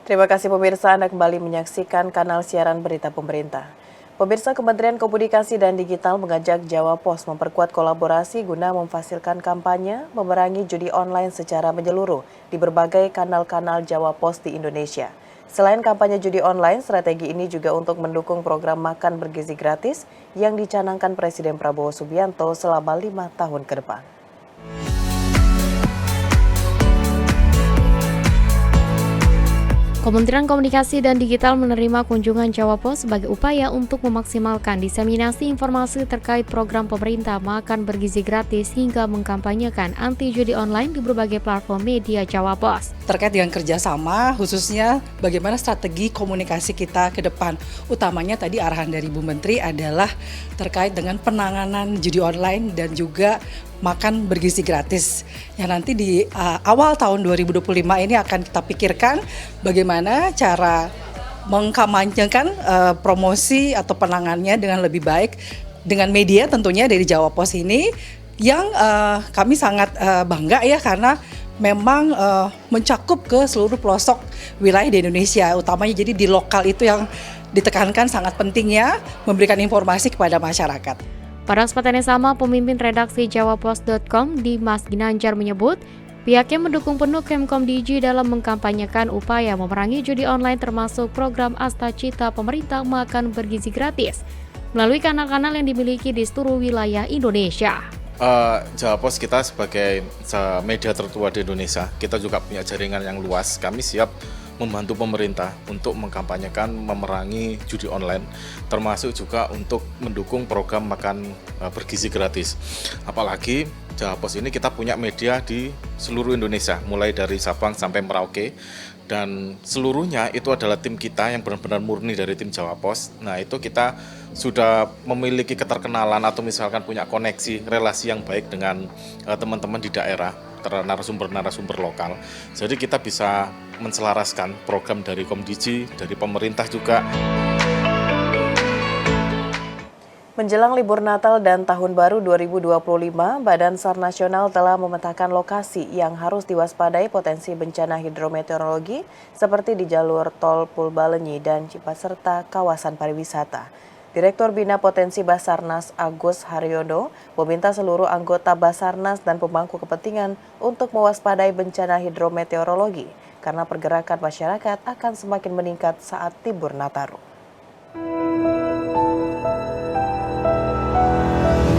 Terima kasih pemirsa, Anda kembali menyaksikan kanal siaran berita pemerintah. Pemirsa, Kementerian Komunikasi dan Digital mengajak Jawa Pos memperkuat kolaborasi guna memfasilkan kampanye memerangi judi online secara menyeluruh di berbagai kanal-kanal Jawa Pos di Indonesia. Selain kampanye judi online, strategi ini juga untuk mendukung program makan bergizi gratis yang dicanangkan Presiden Prabowo Subianto selama 5 tahun ke depan. Kementerian Komunikasi dan Digital menerima kunjungan Jawa Pos sebagai upaya untuk memaksimalkan diseminasi informasi terkait program pemerintah makan bergizi gratis hingga mengkampanyekan anti judi online di berbagai platform media Jawa Pos. Terkait dengan kerjasama, khususnya bagaimana strategi komunikasi kita ke depan. Utamanya tadi arahan dari Bu Menteri adalah terkait dengan penanganan judi online dan juga makan bergizi gratis. Yang nanti di awal tahun 2025 ini akan kita pikirkan bagaimana cara mengkampanyekan promosi atau penanganannya dengan lebih baik dengan media tentunya dari Jawa Pos ini yang kami sangat bangga ya karena memang mencakup ke seluruh pelosok wilayah di Indonesia, utamanya jadi di lokal itu yang ditekankan sangat pentingnya memberikan informasi kepada masyarakat. Pada kesempatan yang sama, pemimpin redaksi jawapos.com Dimas Ginanjar menyebut pihaknya mendukung penuh Kemkom Digi dalam mengkampanyekan upaya memerangi judi online termasuk program Asta Cita pemerintah makan bergizi gratis melalui kanal-kanal yang dimiliki di seluruh wilayah Indonesia. Jawa Pos kita sebagai media tertua di Indonesia, kita juga punya jaringan yang luas. Kami siap membantu pemerintah untuk mengkampanyekan memerangi judi online, termasuk juga untuk mendukung program makan bergizi gratis. Apalagi Jawa Pos ini kita punya media di seluruh Indonesia, mulai dari Sabang sampai Merauke, dan seluruhnya itu adalah tim kita yang benar-benar murni dari tim Jawa Pos. Nah, itu kita sudah memiliki keterkenalan atau misalkan punya koneksi, relasi yang baik dengan teman-teman di daerah, narasumber-narasumber lokal. Jadi kita bisa menselaraskan program dari Komdigi, dari pemerintah juga. Menjelang libur Natal dan Tahun Baru 2025, Badan SAR Nasional telah memetakan lokasi yang harus diwaspadai potensi bencana hidrometeorologi seperti di jalur tol Purbalenyi dan Cipaserta kawasan pariwisata. Direktur Bina Potensi Basarnas Agus Haryono meminta seluruh anggota Basarnas dan pemangku kepentingan untuk mewaspadai bencana hidrometeorologi karena pergerakan masyarakat akan semakin meningkat saat libur Nataru.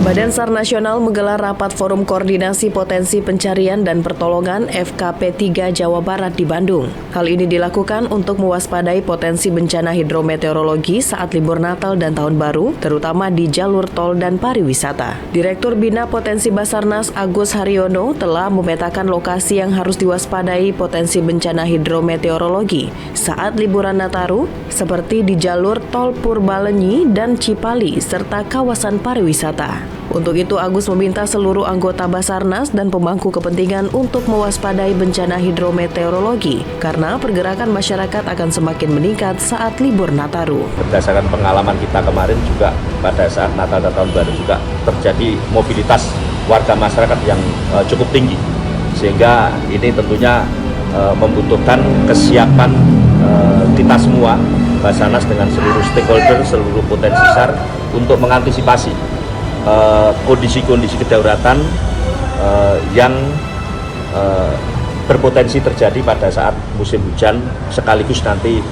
Badan SAR Nasional menggelar rapat Forum Koordinasi Potensi Pencarian dan Pertolongan FKP 3 Jawa Barat di Bandung. Hal ini dilakukan untuk mewaspadai potensi bencana hidrometeorologi saat libur Natal dan Tahun Baru, terutama di jalur tol dan pariwisata. Direktur Bina Potensi Basarnas Agus Haryono telah memetakan lokasi yang harus diwaspadai potensi bencana hidrometeorologi saat liburan Nataru, seperti di jalur tol Purbalenyi dan Cipali, serta kawasan pariwisata. Untuk itu, Agus meminta seluruh anggota Basarnas dan pemangku kepentingan untuk mewaspadai bencana hidrometeorologi karena pergerakan masyarakat akan semakin meningkat saat libur Nataru. Berdasarkan pengalaman kita kemarin juga pada saat Natal dan Tahun Baru juga terjadi mobilitas warga masyarakat yang cukup tinggi, sehingga ini tentunya membutuhkan kesiapan kita semua, Basarnas dengan seluruh stakeholder, seluruh potensi SAR untuk mengantisipasi kondisi-kondisi kedaruratan yang berpotensi terjadi pada saat musim hujan, sekaligus nanti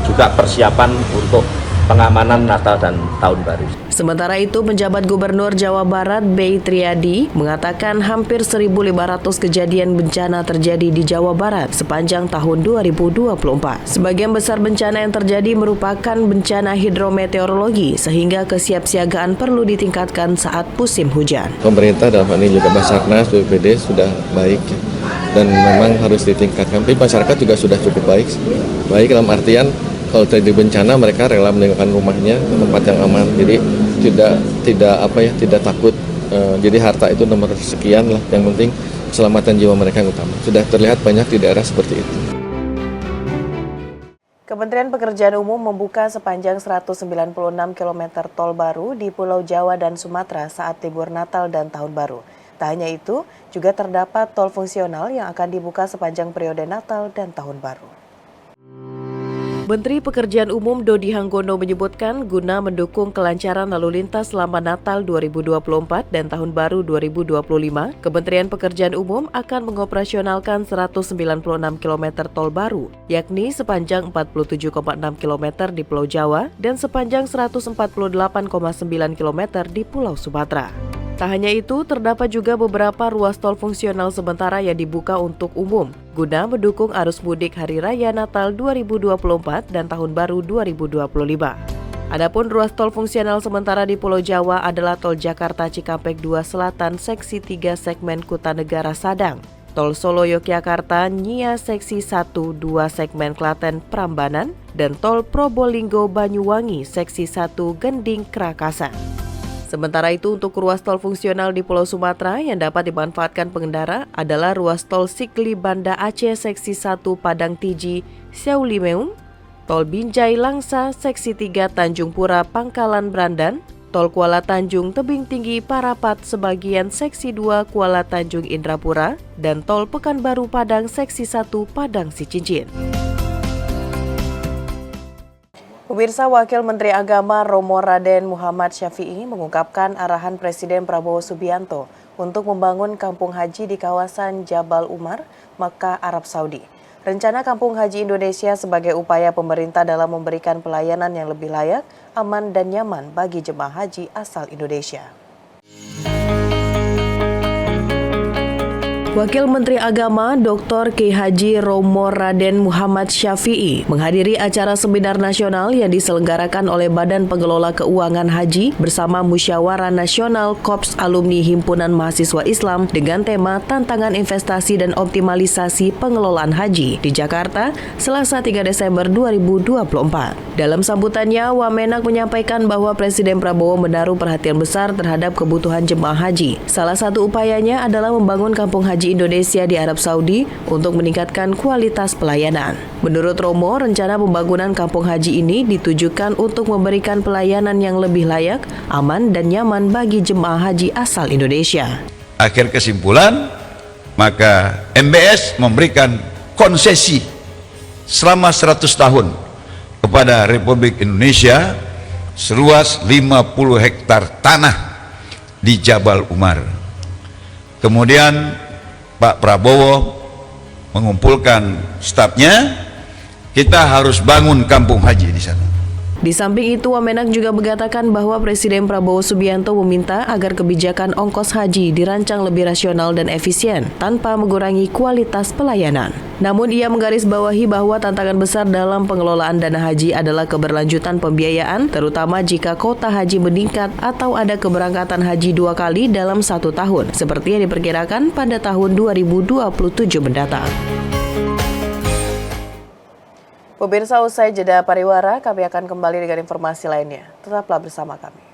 juga persiapan untuk pengamanan Natal dan Tahun Baru. Sementara itu, penjabat Gubernur Jawa Barat Bey Triadi mengatakan hampir 1.500 kejadian bencana terjadi di Jawa Barat sepanjang tahun 2024. Sebagian besar bencana yang terjadi merupakan bencana hidrometeorologi, sehingga kesiapsiagaan perlu ditingkatkan saat musim hujan. Pemerintah dalam hal ini juga Basarnas, BPBD sudah baik dan memang harus ditingkatkan. Tapi masyarakat juga sudah cukup baik. Baik dalam artian kalau terjadi bencana mereka rela meninggalkan rumahnya ke tempat yang aman, jadi tidak takut. Jadi harta itu nomor sekian lah, yang penting keselamatan jiwa mereka yang utama. Sudah terlihat banyak di daerah seperti itu. Kementerian Pekerjaan Umum membuka sepanjang 196 km tol baru di Pulau Jawa dan Sumatera saat libur Natal dan Tahun Baru. Tak hanya itu, juga terdapat tol fungsional yang akan dibuka sepanjang periode Natal dan Tahun Baru. Menteri Pekerjaan Umum Dodi Hanggono menyebutkan guna mendukung kelancaran lalu lintas selama Natal 2024 dan Tahun Baru 2025, Kementerian Pekerjaan Umum akan mengoperasionalkan 196 km tol baru, yakni sepanjang 47,6 km di Pulau Jawa dan sepanjang 148,9 km di Pulau Sumatera. Tak hanya itu, terdapat juga beberapa ruas tol fungsional sementara yang dibuka untuk umum guna mendukung arus mudik Hari Raya Natal 2024 dan Tahun Baru 2025. Adapun ruas tol fungsional sementara di Pulau Jawa adalah Tol Jakarta Cikampek 2 Selatan Seksi 3 segmen Kutanegara Sadang, Tol Solo Yogyakarta Nyia Seksi 1 2 segmen Klaten Prambanan, dan Tol Probolinggo Banyuwangi Seksi 1 Gending Krakasan. Sementara itu, untuk ruas tol fungsional di Pulau Sumatera yang dapat dimanfaatkan pengendara adalah ruas tol Sikli Banda Aceh Seksi 1 Padang Tiji Siaulimeum, Tol Binjai Langsa Seksi 3 Tanjung Pura Pangkalan Brandan, Tol Kuala Tanjung Tebing Tinggi Parapat sebagian Seksi 2 Kuala Tanjung Indrapura, dan Tol Pekanbaru Padang Seksi 1 Padang Sicincin. Pemirsa, Wakil Menteri Agama Romo Raden Muhammad Syafi'i mengungkapkan arahan Presiden Prabowo Subianto untuk membangun kampung haji di kawasan Jabal Umar, Makkah, Arab Saudi. Rencana Kampung Haji Indonesia sebagai upaya pemerintah dalam memberikan pelayanan yang lebih layak, aman, dan nyaman bagi jemaah haji asal Indonesia. Wakil Menteri Agama Dr. Kiai Haji Romo Raden Muhammad Syafi'i menghadiri acara seminar nasional yang diselenggarakan oleh Badan Pengelola Keuangan Haji bersama Musyawarah Nasional Korps Alumni Himpunan Mahasiswa Islam dengan tema Tantangan Investasi dan Optimalisasi Pengelolaan Haji di Jakarta, Selasa 3 Desember 2024. Dalam sambutannya, Wamenak menyampaikan bahwa Presiden Prabowo menaruh perhatian besar terhadap kebutuhan jemaah haji. Salah satu upayanya adalah membangun kampung haji Indonesia di Arab Saudi untuk meningkatkan kualitas pelayanan. Menurut Romo, rencana pembangunan kampung haji ini ditujukan untuk memberikan pelayanan yang lebih layak, aman, dan nyaman bagi jemaah haji asal Indonesia. Akhir kesimpulan, maka MBS memberikan konsesi selama 100 tahun kepada Republik Indonesia seluas 50 hektar tanah di Jabal Umar. Kemudian Pak Prabowo mengumpulkan stafnya, kita harus bangun kampung haji di sana. Di samping itu, Wamenak juga mengatakan bahwa Presiden Prabowo Subianto meminta agar kebijakan ongkos haji dirancang lebih rasional dan efisien tanpa mengurangi kualitas pelayanan. Namun ia menggarisbawahi bahwa tantangan besar dalam pengelolaan dana haji adalah keberlanjutan pembiayaan, terutama jika kuota haji meningkat atau ada keberangkatan haji 2 kali dalam 1 tahun, seperti yang diperkirakan pada tahun 2027 mendatang. Pemirsa, usai jeda pariwara, kami akan kembali dengan informasi lainnya. Tetaplah bersama kami.